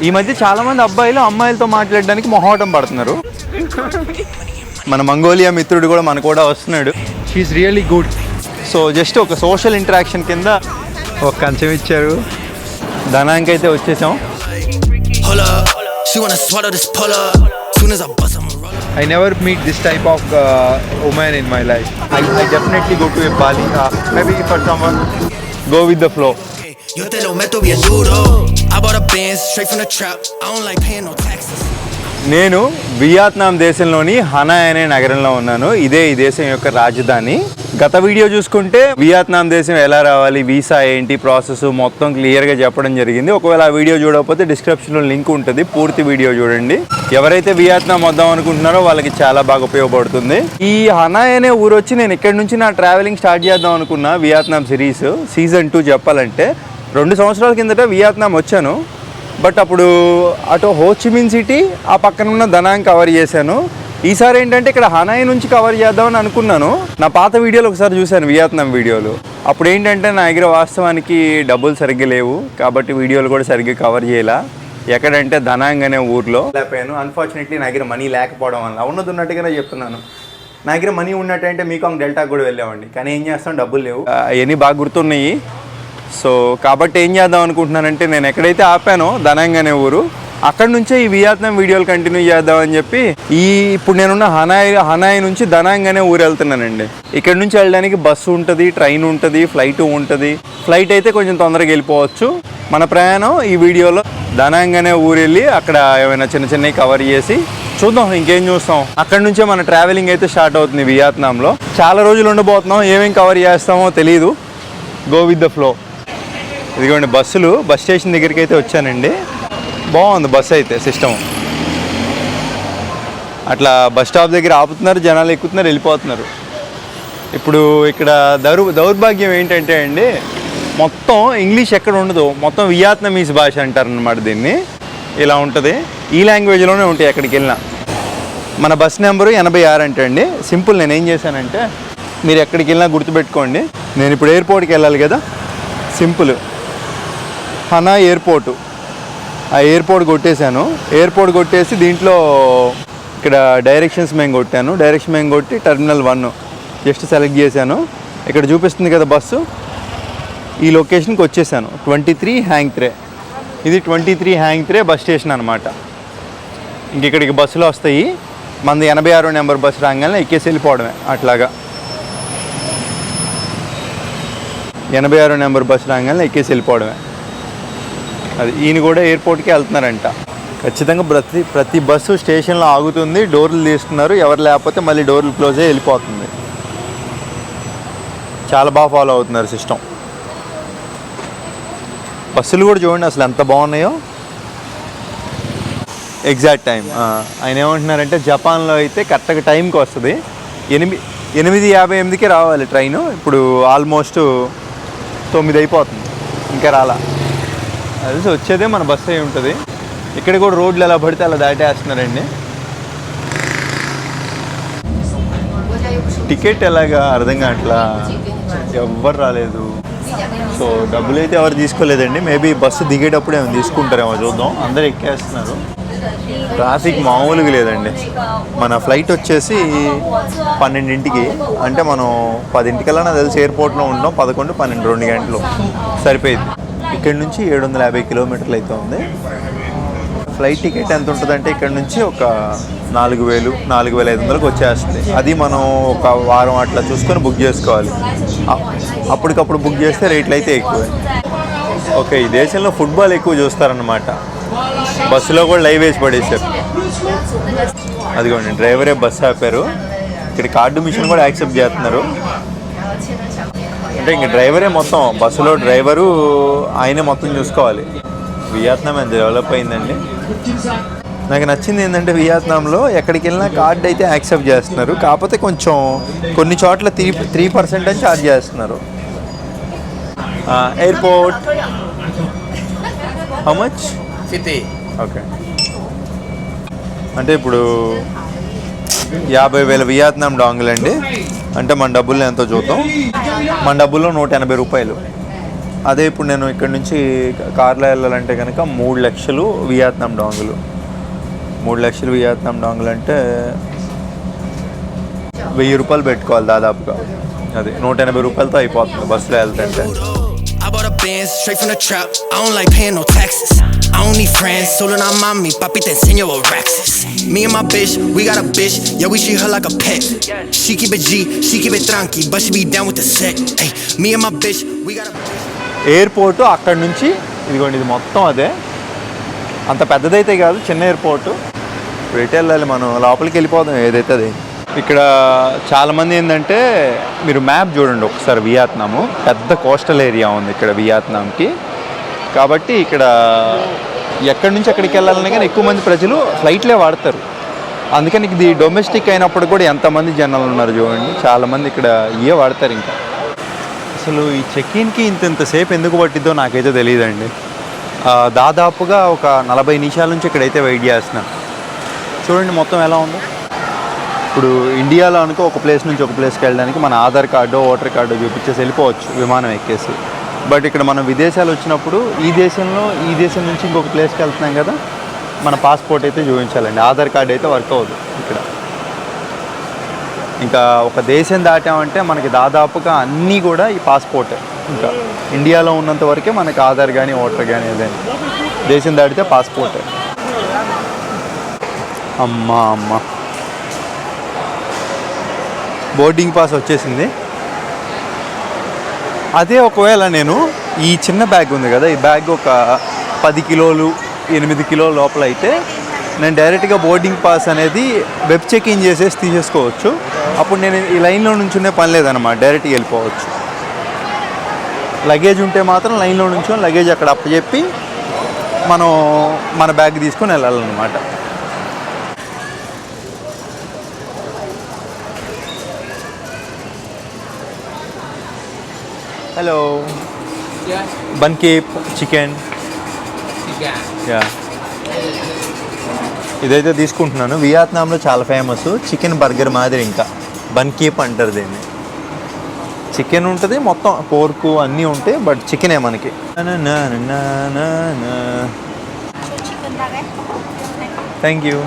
ఈ మధ్య చాలా మంది అబ్బాయిలు అమ్మాయిలతో మాట్లాడడానికి మొహమాటం పడుతున్నారు. మన మంగోలియా మిత్రుడు కూడా మనకు కూడా వస్తున్నాడు. She's really good. So just ఒక సోషల్ ఇంటరాక్షన్ కింద ఒక కంచెం ఇచ్చారు. ధనానికి అయితే వచ్చేసాం. I never meet this type of woman in my life. I definitely go to a Bali. Maybe for someone, go with the flow. Yo te lo meto bien duro. I bought a Benz straight from the trap. I don't like paying no taxes. నేను Vietnam దేశంలోని Hanoi అనే నగరంలో ఉన్నాను. ఇదే ఈ దేశం యొక్క రాజధాని. గత వీడియో చూసుకుంటే వియత్నాం దేశం ఎలా రావాలి, వీసా ఏంటి, ప్రాసెస్ మొత్తం క్లియర్గా చెప్పడం జరిగింది. ఒకవేళ ఆ వీడియో చూడకపోతే డిస్క్రిప్షన్లో లింక్ ఉంటుంది, పూర్తి వీడియో చూడండి. ఎవరైతే వియత్నాం వద్దాం అనుకుంటున్నారో వాళ్ళకి చాలా బాగా ఉపయోగపడుతుంది. ఈ హనాయ్ అనే ఊరు వచ్చి నేను ఇక్కడి నుంచి నా ట్రావెలింగ్ స్టార్ట్ చేద్దాం అనుకున్నా. వియత్నాం సిరీస్ సీజన్ 2 చెప్పాలంటే 2 సంవత్సరాల కిందట వియత్నాం వచ్చాను. బట్ అప్పుడు అటు హోచిమిన్ సిటీ, ఆ పక్కన ఉన్న దనాంగ్ కవర్ చేశాను. ఈసారి ఏంటంటే ఇక్కడ హనాయ్ నుంచి కవర్ చేద్దామని అనుకున్నాను. నా పాత వీడియోలు ఒకసారి చూశాను, వియత్నాం వీడియోలు. అప్పుడు ఏంటంటే నా దగ్గర వాస్తవానికి డబ్బులు సరిగ్గా లేవు, కాబట్టి వీడియోలు కూడా సరిగ్గా కవర్ చేయాల. ఎక్కడంటే దనాంగ్ అనే ఊర్లో లేకపోయాను. అన్ఫార్చునేట్లీ నా దగ్గర మనీ లేకపోవడం వల్ల, ఉన్నది ఉన్నట్టుగానే చెప్తున్నాను. నా దగ్గర మనీ ఉన్నట్టంటే మీకాంగ్ డెల్టాకు కూడా వెళ్ళామండి. కానీ ఏం చేస్తాం, డబ్బులు లేవు. అవన్నీ బాగా గుర్తున్నాయి. సో కాబట్టి ఏం చేద్దాం అనుకుంటున్నానంటే, నేను ఎక్కడైతే ఆపానో దనాంగ్ అనే ఊరు, అక్కడ నుంచే ఈ వియత్నాం వీడియోలు కంటిన్యూ చేద్దామని చెప్పి ఇప్పుడు నేనున్న హనాయ్ నుంచి దనాంగ్ అనే ఊరు వెళ్తున్నానండి. ఇక్కడ నుంచి వెళ్ళడానికి బస్సు ఉంటుంది, ట్రైన్ ఉంటుంది, ఫ్లైట్ ఉంటుంది. ఫ్లైట్ అయితే కొంచెం తొందరగా వెళ్ళిపోవచ్చు. మన ప్రయాణం ఈ వీడియోలో దనాంగ్ అనే ఊరు వెళ్ళి అక్కడ ఏమైనా చిన్న చిన్నవి కవర్ చేసి చూద్దాం, ఇంకేం చూస్తాం. అక్కడ నుంచే మన ట్రావెలింగ్ అయితే స్టార్ట్ అవుతుంది వియత్నాంలో. చాలా రోజులు ఉండబోతున్నాం, ఏమేం కవర్ చేస్తామో తెలీదు. Go with the flow. ఇదిగోండి బస్సులు, బస్ స్టేషన్ దగ్గరికి అయితే వచ్చానండి. బాగుంది బస్సు అయితే సిస్టమ్. అట్లా బస్ స్టాప్ దగ్గర ఆపుతున్నారు, జనాలు ఎక్కుతున్నారు, వెళ్ళిపోతున్నారు. ఇప్పుడు ఇక్కడ దౌర్భాగ్యం ఏంటంటే అండి, మొత్తం ఇంగ్లీష్ ఎక్కడ ఉండదు, మొత్తం వియత్నామీస్ భాష అంటారనమాట దీన్ని. ఇలా ఉంటుంది, ఈ లాంగ్వేజ్లోనే ఉంటాయి ఎక్కడికి వెళ్ళినా. మన బస్ నెంబరు 86 అంటే అండి. సింపుల్, నేను ఏం చేశానంటే, మీరు ఎక్కడికి వెళ్ళినా గుర్తుపెట్టుకోండి. నేను ఇప్పుడు ఎయిర్పోర్ట్కి వెళ్ళాలి కదా, సింపుల్ హనాయ్ ఎయిర్పోర్టు. ఆ ఎయిర్పోర్ట్ కొట్టేశాను. ఎయిర్పోర్ట్ కొట్టేసి దీంట్లో ఇక్కడ డైరెక్షన్స్ మేము కొట్టాను. డైరెక్షన్ మేము కొట్టి టెర్మినల్ 1 జస్ట్ సెలెక్ట్ చేశాను. ఇక్కడ చూపిస్తుంది కదా బస్సు, ఈ లొకేషన్కి వచ్చేసాను. 23 హ్యాంగ్ త్రే. ఇది 23 హ్యాంగ్ త్రే బస్ స్టేషన్ అనమాట. ఇంక ఇక్కడికి బస్సులు వస్తాయి. మనది 86 నెంబర్ బస్సు రాగానే ఎక్కేసి వెళ్ళిపోవడమే. అట్లాగా 86 నెంబర్ బస్సు రాగానే ఎక్కేసి వెళ్ళిపోవడమే. అది ఈయన కూడా ఎయిర్పోర్ట్కి వెళ్తున్నారంట. ఖచ్చితంగా ప్రతి బస్సు స్టేషన్లో ఆగుతుంది, డోర్లు తీస్తున్నారు. ఎవరు లేకపోతే మళ్ళీ డోర్లు క్లోజ్ అయ్యి వెళ్ళిపోతుంది. చాలా బాగా ఫాలో అవుతున్నారు సిస్టమ్. బస్సులు కూడా చూడండి అసలు ఎంత బాగున్నాయో. Exact time. ఆయన ఏమంటున్నారంటే, జపాన్లో అయితే కరెక్ట్గా టైంకి వస్తుంది. 8:58కి రావాలి ట్రైను. ఇప్పుడు ఆల్మోస్ట్ 9 అయిపోతుంది, ఇంకా రాలా. అది వచ్చేదే మన బస్సు అయి ఉంటుంది. ఇక్కడ కూడా రోడ్లు ఎలా పడితే అలా దాటేస్తున్నారండి. టికెట్ ఎలాగా అర్థం కావట్లా, ఎవ్వరు రాలేదు. సో డబ్బులు అయితే ఎవరు తీసుకోలేదండి. మేబీ బస్సు దిగేటప్పుడు ఏమైనా తీసుకుంటారేమో, చూద్దాం. అందరు ఎక్కేస్తున్నారు. ట్రాఫిక్ మామూలుగా లేదండి. మన ఫ్లైట్ వచ్చేసి 12ంటికి, అంటే మనం 10ంటికల్లా నాకు తెలిసి ఎయిర్పోర్ట్లో ఉంటాం. 11, 12, 2 గంటలు సరిపోయింది. ఇక్కడ నుంచి 750 కిలోమీటర్లు అయితే ఉంది. ఫ్లైట్ టికెట్ ఎంత ఉంటుందంటే ఇక్కడ నుంచి ఒక 4,000, 4,500కి వచ్చేస్తుంది. అది మనం ఒక వారం అట్లా చూసుకొని బుక్ చేసుకోవాలి. అప్పటికప్పుడు బుక్ చేస్తే రేట్లు అయితే ఎక్కువే. ఓకే, ఈ దేశంలో ఫుట్బాల్ ఎక్కువ చూస్తారనమాట. బస్సులో కూడా లైవ్ వేసి పడేసారు. అదిగోండి డ్రైవరే బస్సు ఆపారు. ఇక్కడ కార్డు మిషన్ కూడా యాక్సెప్ట్ చేస్తున్నారు. అంటే ఇంక డ్రైవరే మొత్తం, బస్సులో డ్రైవరు ఆయనే మొత్తం చూసుకోవాలి. వియత్నాం ఎంత డెవలప్ అయిందండి. నాకు నచ్చింది ఏంటంటే, వియత్నాంలో ఎక్కడికి వెళ్ళినా కార్డు అయితే యాక్సెప్ట్ చేస్తున్నారు. కాకపోతే కొంచెం కొన్ని చోట్ల 3% అని ఛార్జ్ చేస్తున్నారు. Airport how much? 50. ఓకే, అంటే ఇప్పుడు 50,000 వియత్నాం డాంగులు అండి. అంటే మన డబ్బుల్లో ఎంతో చూద్దాం. మన డబ్బుల్లో 180 రూపాయలు. అదే ఇప్పుడు నేను ఇక్కడ నుంచి కార్లో వెళ్ళాలంటే కనుక 3 లక్షలు వియత్నాం డాంగులు. 3 లక్షలు వియత్నాం డాంగులు అంటే 1000 రూపాయలు పెట్టుకోవాలి దాదాపుగా. అది 180 రూపాయలతో అయిపోతుంది బస్సులో వెళ్తుంటే. I bought a Benz straight from the trap. I don't like paying no taxes. I don't need friends, solo na mami, papi te enseño a Raxis. Me and my bitch, we got a bitch, yeah we treat her like a pet. She keep it G, she keep it tranqui, but she be down with the set. Ay, me and my bitch, we got a bitch. Airport అక్కడ నుంచి ఇదిగోండి, ఇది మొత్తం అదే. అంత పెద్దదైతే కాదు, చిన్న ఎయిర్పోర్టు. ఇప్పుడు ఎటు వెళ్ళాలి మనం? లోపలికి వెళ్ళిపోదాం ఏదైతే అది. ఇక్కడ చాలామంది ఏంటంటే మీరు మ్యాప్ చూడండి ఒకసారి. వియత్నాము పెద్ద కోస్టల్ ఏరియా ఉంది ఇక్కడ వియత్నాంకి. కాబట్టి ఇక్కడ ఎక్కడి నుంచి ఎక్కడికి వెళ్ళాలన్నా కానీ ఎక్కువ మంది ప్రజలు ఫ్లైట్లే వాడతారు. అందుకని ఇది డొమెస్టిక్ అయినప్పుడు కూడా ఎంతమంది జనాలు ఉన్నారు చూడండి. చాలామంది ఇక్కడ ఇవే వాడతారు. ఇంకా అసలు ఈ చెక్-ఇన్కి ఇంతసేపు ఎందుకు పట్టిద్దో నాకైతే తెలియదండి. దాదాపుగా ఒక 40 నిమిషాల నుంచి ఇక్కడైతే వెయిట్ చేస్తున్నాను. చూడండి మొత్తం ఎలా ఉందో. ఇప్పుడు ఇండియాలో అనుకో ఒక ప్లేస్ నుంచి ఒక ప్లేస్కి వెళ్ళడానికి మన ఆధార్ కార్డు ఓటర్ కార్డు చూపించేసి వెళ్ళిపోవచ్చు విమానం ఎక్కేసి. బట్ ఇక్కడ మనం విదేశాలు వచ్చినప్పుడు ఈ దేశం నుంచి ఇంకొక ప్లేస్కి వెళ్తున్నాం కదా, మన పాస్పోర్ట్ అయితే చూపించాలండి. ఆధార్ కార్డు అయితే వర్క్ అవ్వదు ఇక్కడ. ఇంకా ఒక దేశం దాటామంటే మనకి దాదాపుగా అన్నీ కూడా ఈ పాస్పోర్టే. ఇంకా ఇండియాలో ఉన్నంత వరకే మనకి ఆధార్ కానీ ఓటర్ కానీ ఏదైనా. దేశం దాటితే పాస్పోర్టే. అమ్మ బోర్డింగ్ పాస్ వచ్చేసింది. అదే ఒకవేళ నేను ఈ చిన్న బ్యాగ్ ఉంది కదా, ఈ బ్యాగ్ ఒక 10 కిలోలు 8 కిలోల లోపల అయితే నేను డైరెక్ట్గా బోర్డింగ్ పాస్ అనేది వెబ్ చెక్ ఇన్ చేసేసి తీసేసుకోవచ్చు. అప్పుడు నేను ఈ లైన్లో నుంచునే పని లేదన్నమాట, డైరెక్ట్గా వెళ్ళిపోవచ్చు. లగేజ్ ఉంటే మాత్రం లైన్లో నుంచో లగేజ్ అక్కడ అప్పచెప్పి మనం మన బ్యాగ్ తీసుకొని వెళ్ళాలన్నమాట. హలో, బన్ కేప్ చికెన్. యా, ఇదైతే తీసుకుంటున్నాను. వియత్నాంలో చాలా ఫేమస్ చికెన్ బర్గర్ మాదిరి. ఇంకా బన్ కేప్ అంటారు దీన్ని. చికెన్ ఉంటుంది, మొత్తం పోర్కు అన్నీ ఉంటాయి, బట్ చికెనే మనకి. Thank you.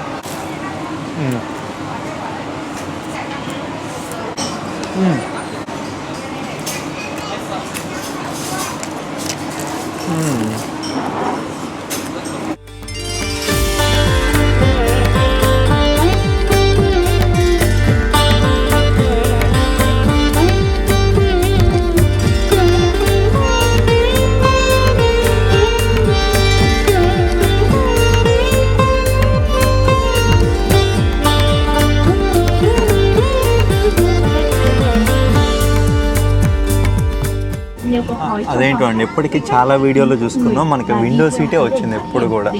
అదేంటో అండి, ఎప్పటికీ చాలా వీడియోలో చూసుకున్నాం మనకి విండో సీటే వచ్చింది ఎప్పుడు కూడా.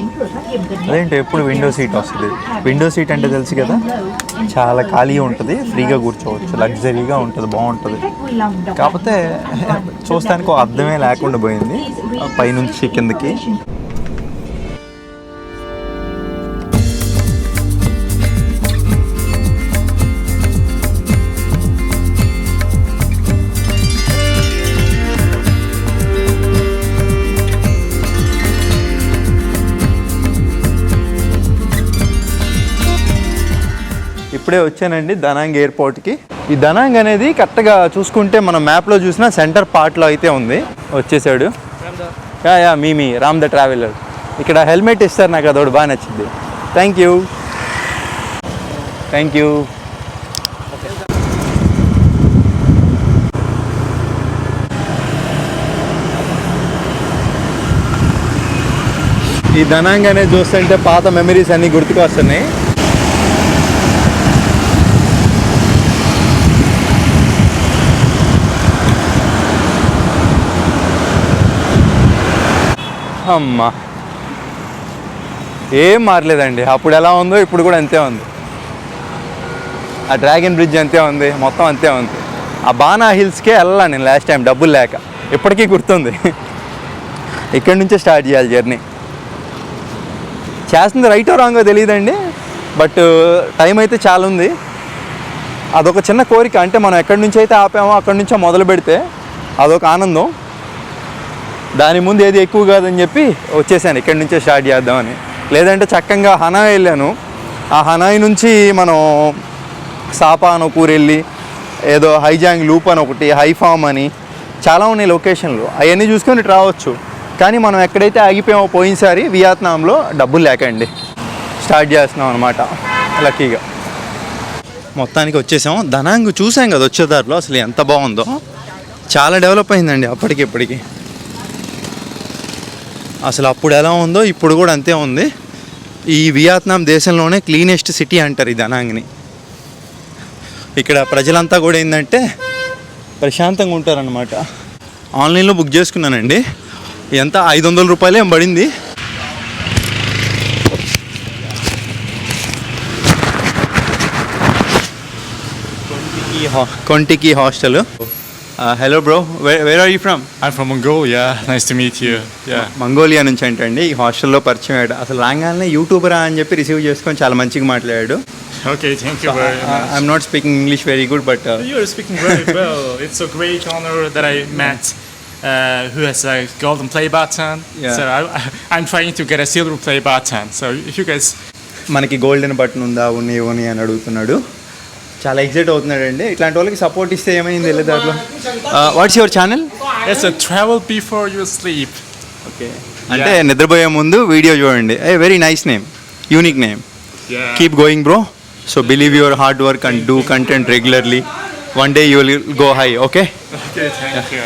అదేంటో ఎప్పుడు విండో సీట్ వస్తుంది. విండో సీట్ అంటే తెలుసు కదా, చాలా ఖాళీ ఉంటుంది, ఫ్రీగా కూర్చోవచ్చు, లగ్జరీగా ఉంటుంది, బాగుంటుంది. కాకపోతే చూస్తానికి అర్థమే లేకుండా పోయింది పైనుంచి కిందకి. ఇప్పుడే వచ్చానండి దనాంగ్ ఎయిర్పోర్ట్కి. ఈ దనాంగ్ అనేది కరెక్ట్గా చూసుకుంటే మనం మ్యాప్లో చూసిన సెంటర్ పార్ట్లో అయితే ఉంది. వచ్చేసాడు. Yeah me Ram the traveller. ఇక్కడ హెల్మెట్ ఇస్తారు, నాకు అదొకటి బాగా నచ్చింది. Thank you. ఈ దనాంగ్ అనేది చూస్తుంటే పాత మెమరీస్ అన్నీ గుర్తుకు వస్తున్నాయి. అమ్మా, ఏం మారలేదండి. అప్పుడు ఎలా ఉందో ఇప్పుడు కూడా అంతే ఉంది. ఆ డ్రాగన్ బ్రిడ్జ్ అంతే ఉంది, మొత్తం అంతే ఉంది. ఆ బానా హిల్స్కే వెళ్ళాను నేను లాస్ట్ టైం డబ్బులు లేక. ఇప్పటికీ గుర్తుంది. ఇక్కడి నుంచే స్టార్ట్ చేయాలి జర్నీ. చేస్తుంది రైటో రాంగో తెలియదండి, బట్ టైం అయితే చాలా ఉంది. అదొక చిన్న కోరిక. అంటే మనం ఎక్కడి నుంచి అయితే ఆపామో అక్కడి నుంచో మొదలు పెడితే అదొక ఆనందం. దాని ముందు ఏది ఎక్కువ కాదని చెప్పి వచ్చేసాను, ఇక్కడి నుంచే స్టార్ట్ చేద్దామని. లేదంటే చక్కగా హనాయ్ వెళ్ళాను, ఆ హనాయ్ నుంచి మనం సాపా అని ఒక ఊరు వెళ్ళి ఏదో హైజాంగ్ లూప్ అని ఒకటి, హైఫామ్ అని చాలా ఉన్నాయి లొకేషన్లు, అవన్నీ చూసుకొని రావచ్చు. కానీ మనం ఎక్కడైతే ఆగిపోయామో పోయినసారి వియత్నాంలో డబ్బులు లేకండి స్టార్ట్ చేస్తున్నాం అనమాట లక్కీగా. మొత్తానికి వచ్చేసాం. దనాంగ్ చూసాం కదా వచ్చేదారిలో, అసలు ఎంత బాగుందో, చాలా డెవలప్ అయిందండి అప్పటికి ఇప్పటికి. అసలు అప్పుడు ఎలా ఉందో ఇప్పుడు కూడా అంతే ఉంది. ఈ వియత్నాం దేశంలోనే క్లీనెస్ట్ సిటీ అంటారు ఈ దనాంగ్ని. ఇక్కడ ప్రజలంతా కూడా ఏంటంటే ప్రశాంతంగా ఉంటారనమాట. ఆన్లైన్లో బుక్ చేసుకున్నానండి, ఎంత 500 రూపాయలు ఏం పడింది. కొంటికి hostel. Hello bro, where are you from? I'm from Mongolia. Nice to meet you. Yeah. Mongolia నుంచి అంటండి. ఈ హాస్టల్లో పరిచయం అయ్యాడు. అసలు రాగానే యూట్యూబరా అని చెప్పి రిసీవ్ చేసుకొని చాలా మంచిగా మాట్లాడాడు. Okay, thank you very much. I'm not speaking English very good but You're speaking very well. It's a great honor that I met who has a golden play button. Yeah. So I'm trying to get a silver play button. So if you guys... మనకి golden button ఉందా, ఉన్నాయి అని అడుగుతున్నాడు. చాలా excite అవుతున్నాడండి. ఇట్లాంటి వాళ్ళకి support ఇస్తే ఏమైంది వెళ్ళే దాంట్లో. What's your channel? It's a travel before you sleep. Okay, అంటే నిద్రపోయే ముందు వీడియో చూడండి. Very nice name, unique name. Yeah. Keep going bro. So believe your hard work and do content regularly. One day you will go high. Okay, Okay, thank you.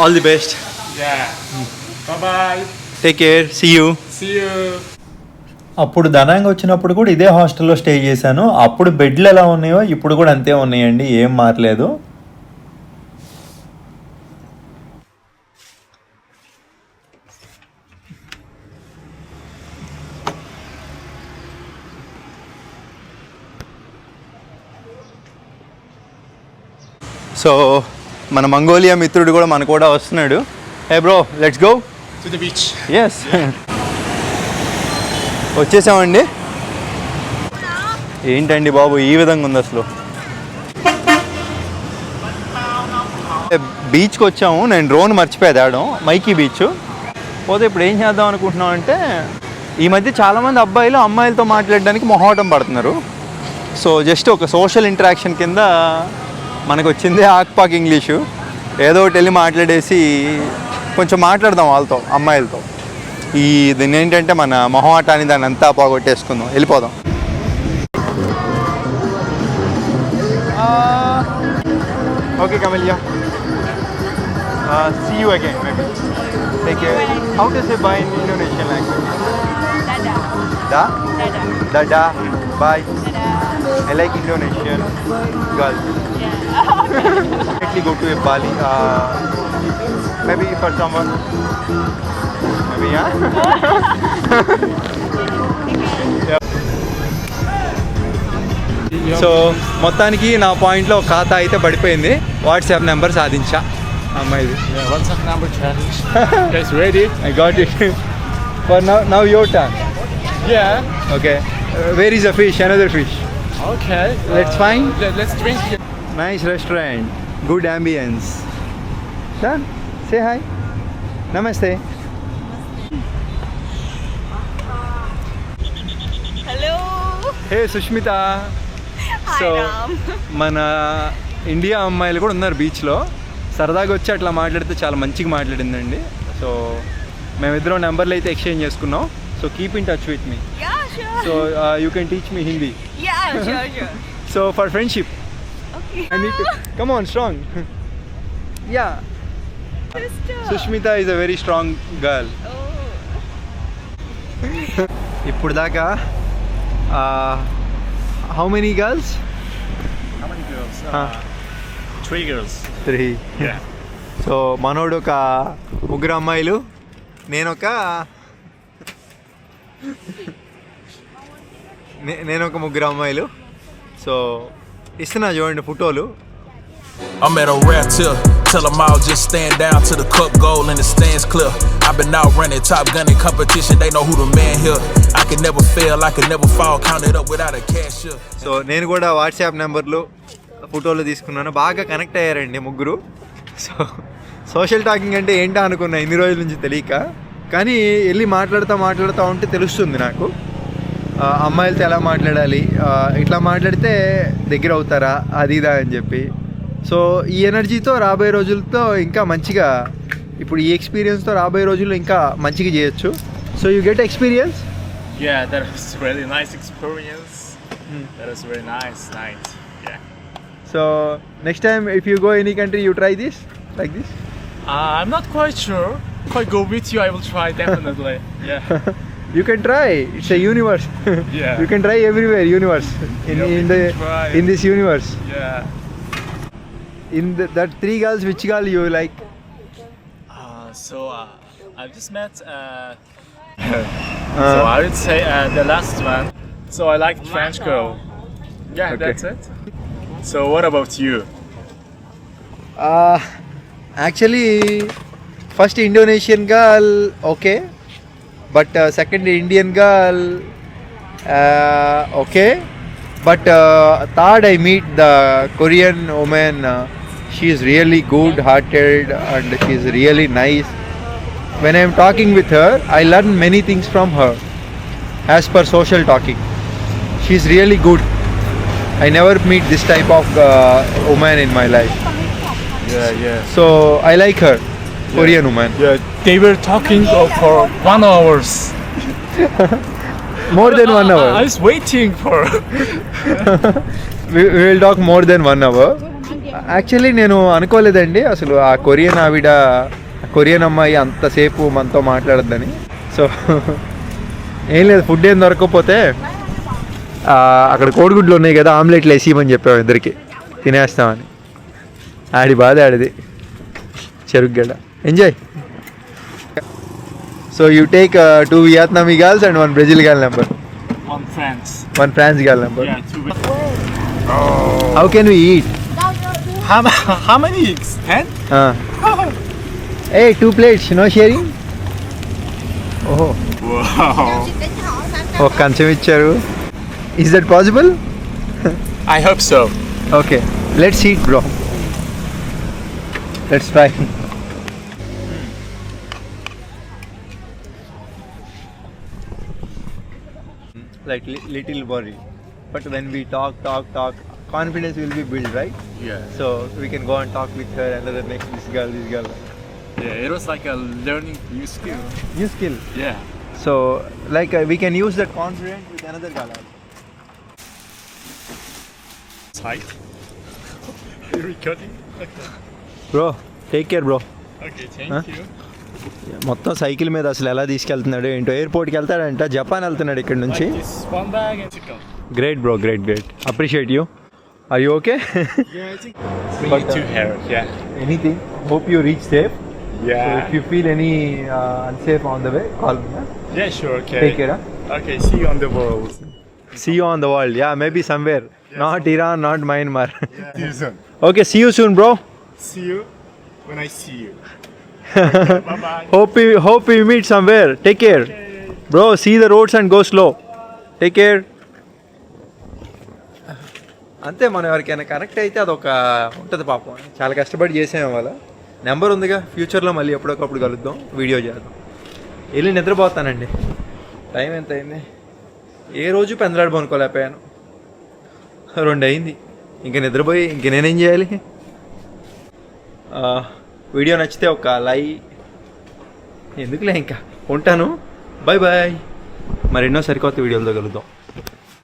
All the best. Yeah. Bye-bye. Take care, see you. See you. అప్పుడు దనాంగ్ వచ్చినప్పుడు కూడా ఇదే హాస్టల్లో stay చేశాను. అప్పుడు బెడ్లు ఎలా ఉన్నాయో ఇప్పుడు కూడా అంతే ఉన్నాయండి, ఏం మారలేదు. సో మన మంగోలియా మిత్రుడు కూడా మన కూడా వస్తున్నాడు. Hey bro, let's go To the beach. Yes. వచ్చేసామండి. ఏంటండి బాబు ఈ విధంగా ఉంది అసలు. బీచ్కి వచ్చాము, నేను డ్రోన్ మర్చిపోయా తేడం, మైకీ బీచ్. పోతే ఇప్పుడు ఏం చేద్దాం అనుకుంటున్నాం అంటే, ఈ మధ్య చాలామంది అబ్బాయిలు అమ్మాయిలతో మాట్లాడడానికి మొహమాటం పడుతున్నారు. సో జస్ట్ ఒక సోషల్ ఇంటరాక్షన్ కింద మనకు వచ్చింది ఆక్పాక్ ఇంగ్లీషు. ఏదో ఒకటి వెళ్ళి మాట్లాడేసి కొంచెం మాట్లాడదాం వాళ్ళతో, అమ్మాయిలతో. దీన్ని ఏంటంటే మన మొహమాటాన్ని దాన్ని అంతా పోగొట్టేసుకుందాం, వెళ్ళిపోదాం. Okay Camelia, see you again maybe. Take care. How to say bye in Indonesian language? Dada. Da? Dada. Dada. Bye. Dada. I like Indonesian girls. Yeah. Definitely go to a Bali. Maybe for someone. Maybe, yeah. So మొత్తానికి నా పాయింట్లో ఖాతా అయితే పడిపోయింది. WhatsApp number సాధించా అమ్మాయిది. Yeah, WhatsApp number challenge. Guys ready? I got it. For now your turn. Yeah. Okay. Where is a fish? Another fish. Okay. Let's find. Let's drink here. Nice restaurant. Good ambience. Done. Say hi. Namaste. Hello. Hey Sushmita. Hi Ram. మన India అమ్మాయిలు కూడా ఉన్నారు బీచ్లో. సరదాగా వచ్చి అట్లా మాట్లాడితే చాలా మంచిగా మాట్లాడిందండి. సో మేమిద్దరం నెంబర్లు అయితే ఎక్స్చేంజ్ చేసుకున్నాం. So keep in touch with me. Yeah, sure. So you can teach me Hindi. Yeah, sure. So for friendship Okay. I need to come on strong. Yeah, Sister. Sushmita is a very strong girl. Oh. ఇప్పుడు దాకా how many girls? How many girls? 3 girls. 3. Yeah. So మనోడు ఒక ముగ్గురు అమ్మాయిలు, నేను ఒక ముగ్గురు అమ్మాయిలు. సో ఇస్తున్నా చూడండి ఫోటోలు. I'm at a rare tip. Tell them all just stand down to the cup goal and the stands clear. I've been out running, top gunning competition. They know who the man here. I can never fail, I can never fall. Count it up without a cashier. So నేను కూడా WhatsApp నెంబర్లు ఫోటోలు తీసుకున్నాను. బాగా connect అయ్యారండి ముగ్గురు. So social talking అంటే ఏంటో అనుకున్నా ఇన్ని రోజుల నుంచి తెలియక, కానీ వెళ్ళి మాట్లాడుతూ ఉంటే తెలుస్తుంది నాకు అమ్మాయిలతో ఎలా మాట్లాడాలి, ఇట్లా మాట్లాడితే దగ్గర అవుతారా అది ఇదా అని చెప్పి. సో ఈ ఎనర్జీతో రాబోయే రోజులతో ఇంకా మంచిగా, ఇప్పుడు ఈ ఎక్స్పీరియన్స్తో రాబోయే రోజుల్లో ఇంకా మంచిగా చేయొచ్చు. So you get experience. Yeah, that was really nice experience. That was very nice. Yeah. So next time if you go any country, you try this like this. I'm not quite sure. If I go with you, I will try definitely. Yeah. You can try. It's a universe. Yeah. You can try everywhere. Universe in this universe. Yeah. That three girls, which girl you like? So I've just met. So I would say the last one. So I like French girl. Yeah, Okay. that's it. So what about you? Actually, first Indonesian girl, okay, but second Indian girl, okay, but third I meet the Korean woman. She is really good-hearted and she is really nice. When I am talking with her, I learn many things from her. As per social talking, she is really good. I never meet this type of woman in my life. Yeah. So I like her, Korean woman. Yeah, they were talking for 1 hour. More than 1 hour. I was waiting for. We will talk more than 1 hour. Actually నేను అనుకోలేదండి అసలు ఆ Korean అమ్మాయి అంతసేపు మనతో మాట్లాడద్దని. So ఏం లేదు, food ఏం దొరకకపోతే అక్కడ కోడిగుడ్లు ఉన్నాయి కదా, ఆమ్లెట్లు వేసిమని చెప్పాము ఇద్దరికి, తినేస్తామని. ఆడి బాధ ఆడిది, చెరుగ్గడ. Enjoy. So you take 2 Vietnamese girls and 1 Brazil girl number. 1 France girl number. Yeah, 2. How can we eat? How many? 10? Hey, 2 plates, no sharing? Oh. Wow. Oh, కంచం ఇచ్చారు. Is that possible? I hope so. Okay, let's eat, bro. Let's try. Like little worry, but when we talk, confidence will be built, right? Yeah. So we can go and talk with her, another next this girl. Yeah, it was like a learning new skill. New skill. Yeah. So like we can use that confidence with another girl. Tight. Are you recording? Bro, take care, bro. Okay, thank Huh? you. మొత్తం cycle మీద అసలు ఎలా తీసుకెళ్తున్నాడు ఏంటో. ఎయిర్పోర్ట్కి వెళ్తాడంట, Japan వెళ్తున్నాడు ఇక్కడ నుంచి. Like this one bag and tickle. Great bro, great. Appreciate you. Are you okay? Yeah, I think we need to hear. Yeah. Anything. Hope you reach safe. Yeah. So if you feel any unsafe on the way, call me. Yeah, sure. Okay. Take care. Okay, see you on the world. See you on the world. Yeah, maybe somewhere. Not Iran, not Myanmar. See you soon. Okay, see you soon, bro. See you when I see you. Bye-bye. Hope we meet somewhere. Take care. Bro, see the roads and go slow. Take care. అంతే, మనం ఎవరికైనా connect అయితే అదొక ఉంటుంది పాపం. చాలా కష్టపడి చేసాము వాళ్ళ. నెంబర్ ఉందిగా, ఫ్యూచర్లో మళ్ళీ ఎప్పుడొకప్పుడు కలుద్దాం, వీడియో చేద్దాం. వెళ్ళి నిద్రపోతానండి. టైం ఎంత అయింది? ఏ రోజు పెందలాడు పనుకోలేకపోయాను. 2 అయింది. ఇంక నిద్రపోయి ఇంక నేనేం చేయాలి? వీడియో నచ్చితే ఒక లైక్. ఎందుకులే, ఇంకా ఉంటాను. బాయ్. మరెన్నో సరికొత్త వీడియోలతో కలుద్దాం.